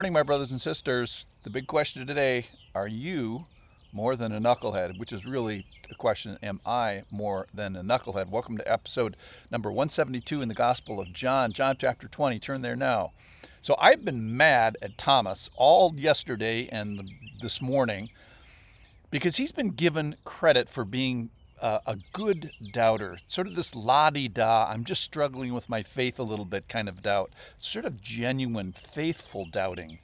Morning, my brothers and sisters. The big question today, are you more than a knucklehead? Which is really the question, am I more than a knucklehead? Welcome to episode number 172 in the Gospel of John, John chapter 20. Turn there now. So I've been mad at Thomas all yesterday and this morning because he's been given credit for being a good doubter, sort of this la-di-da, I'm just struggling with my faith a little bit kind of doubt, sort of genuine, faithful doubting,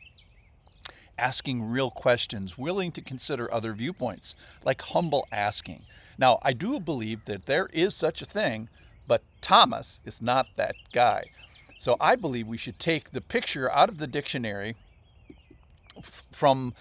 asking real questions, willing to consider other viewpoints, like humble asking. Now, I do believe that there is such a thing, but Thomas is not that guy. So I believe we should take the picture out of the dictionary from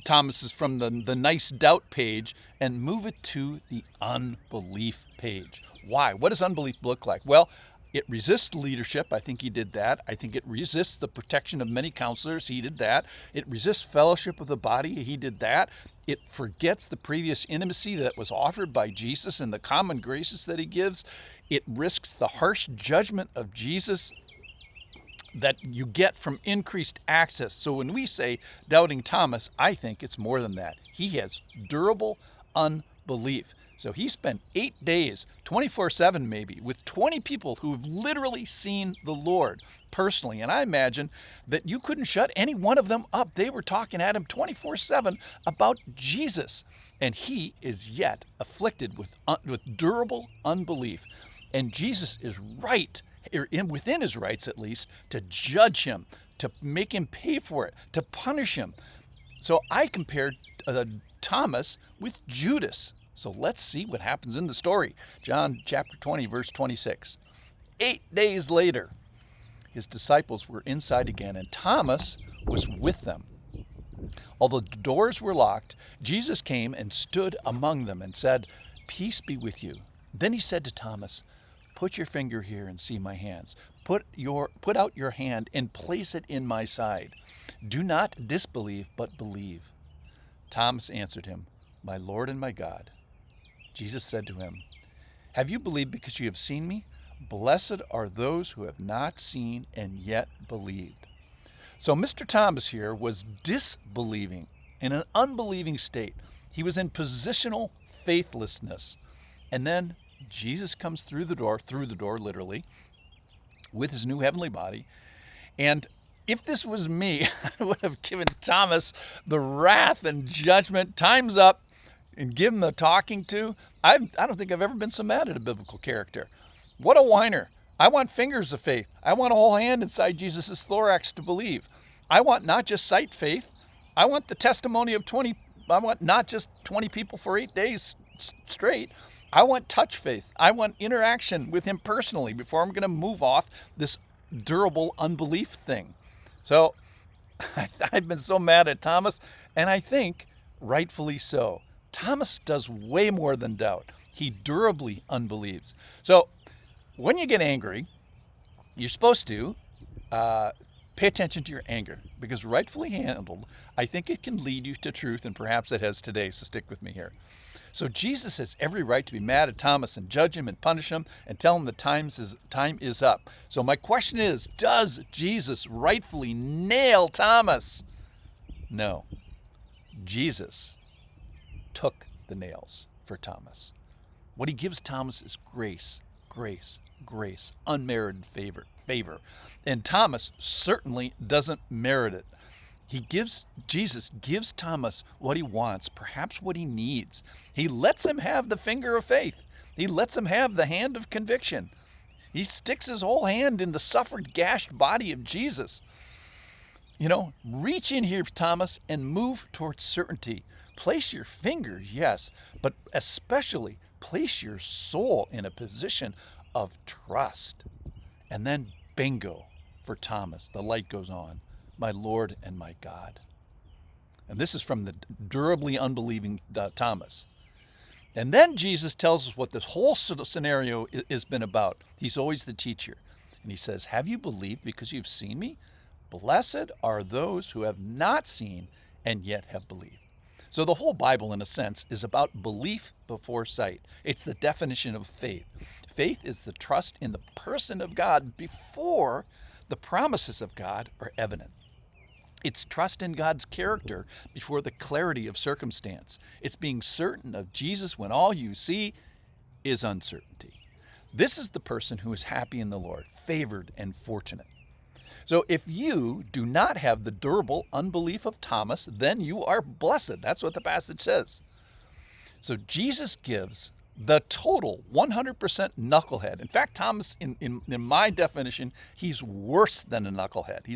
Thomas's from the nice doubt page and move it to the unbelief page. Why? What does unbelief look like? Well, it resists leadership. I think he did that. I think it resists the protection of many counselors. He did that. It resists fellowship of the body. He did that. It forgets the previous intimacy that was offered by Jesus and the common graces that he gives. It risks the harsh judgment of Jesus that you get from increased access. So when we say doubting Thomas, I think it's more than that. He has durable unbelief. So he spent 8 days, 24/7 maybe, with 20 people who have literally seen the Lord personally. And I imagine that you couldn't shut any one of them up. They were talking at him 24/7 about Jesus. And he is yet afflicted with durable unbelief. And Jesus is right, within his rights at least, to judge him, to make him pay for it, to punish him. So I compared Thomas with Judas. So let's see what happens in the story. John chapter 20, verse 26. 8 days later, his disciples were inside again, and Thomas was with them. Although the doors were locked, Jesus came and stood among them and said, "Peace be with you." Then he said to Thomas, "Put your finger here and see my hands. Put out your hand and place it in my side. Do not disbelieve, but believe." Thomas answered him, "My Lord and my God." Jesus said to him, "Have you believed because you have seen me? Blessed are those who have not seen and yet believed." So Mr. Thomas here was disbelieving, in an unbelieving state. He was in positional faithlessness. And then Jesus comes through the door literally, with his new heavenly body. And if this was me, I would have given Thomas the wrath and judgment, time's up, and give him the talking to. I don't think I've ever been so mad at a biblical character. What a whiner. I want fingers of faith. I want a whole hand inside Jesus' thorax to believe. I want not just sight faith. I want the testimony of 20. I want not just 20 people for 8 days straight. I want touch faith. I want interaction with him personally before I'm going to move off this durable unbelief thing. So I've been so mad at Thomas, and I think rightfully so. Thomas does way more than doubt. He durably unbelieves. So when you get angry, you're supposed to pay attention to your anger, because rightfully handled, I think it can lead you to truth, and perhaps it has today, so stick with me here. So Jesus has every right to be mad at Thomas and judge him and punish him and tell him the time is up. So my question is, does Jesus rightfully nail Thomas? No. Jesus took the nails for Thomas. What he gives Thomas is grace, grace, grace, unmerited favor. And Thomas certainly doesn't merit it. Jesus gives Thomas what he wants, perhaps what he needs. He lets him have the finger of faith. He lets him have the hand of conviction. He sticks his whole hand in the suffered, gashed body of Jesus. Reach in here, Thomas, and move towards certainty. Place your fingers, yes, but especially place your soul in a position of trust. And then bingo for Thomas. The light goes on. My Lord and my God. And this is from the durably unbelieving Thomas. And then Jesus tells us what this whole scenario has been about. He's always the teacher. And he says, "Have you believed because you've seen me? Blessed are those who have not seen and yet have believed." So the whole Bible, in a sense, is about belief before sight. It's the definition of faith. Faith is the trust in the person of God before the promises of God are evident. It's trust in God's character before the clarity of circumstance. It's being certain of Jesus when all you see is uncertainty. This is the person who is happy in the Lord, favored and fortunate. So if you do not have the durable unbelief of Thomas, then you are blessed. That's what the passage says. So Jesus gives the total 100% knucklehead. In fact, Thomas, in my definition, he's worse than a knucklehead.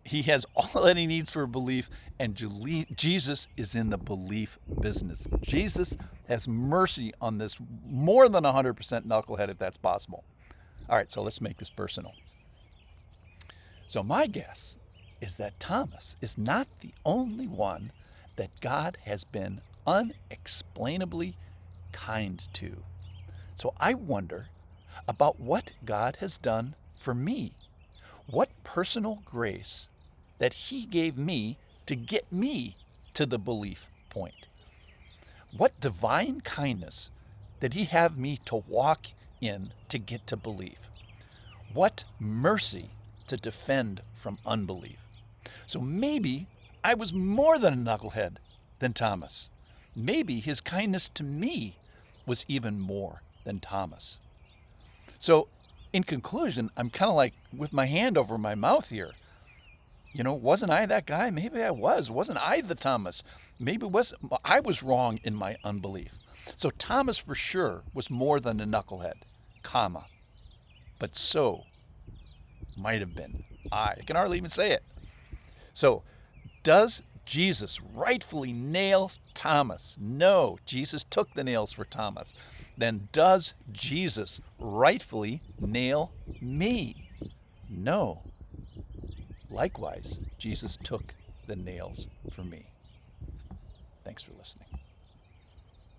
He has all that he needs for belief, and Jesus is in the belief business. Jesus has mercy on this more than 100% knucklehead, if that's possible. All right, so let's make this personal. So my guess is that Thomas is not the only one that God has been unexplainably kind to. So I wonder about what God has done for me. What personal grace that he gave me to get me to the belief point. What divine kindness did he have me to walk in to get to belief? What mercy to defend from unbelief? So maybe I was more than a knucklehead than Thomas. Maybe his kindness to me was even more than Thomas. So in conclusion, I'm kind of like with my hand over my mouth here. You know, wasn't I that guy? Maybe I was. Wasn't I the Thomas? Maybe I was wrong in my unbelief. So Thomas for sure was more than a knucklehead, comma. But so might have been I. I can hardly even say it. So does Jesus rightfully nail Thomas? No, Jesus took the nails for Thomas. Then does Jesus rightfully nail me? No. Likewise, Jesus took the nails for me. Thanks for listening.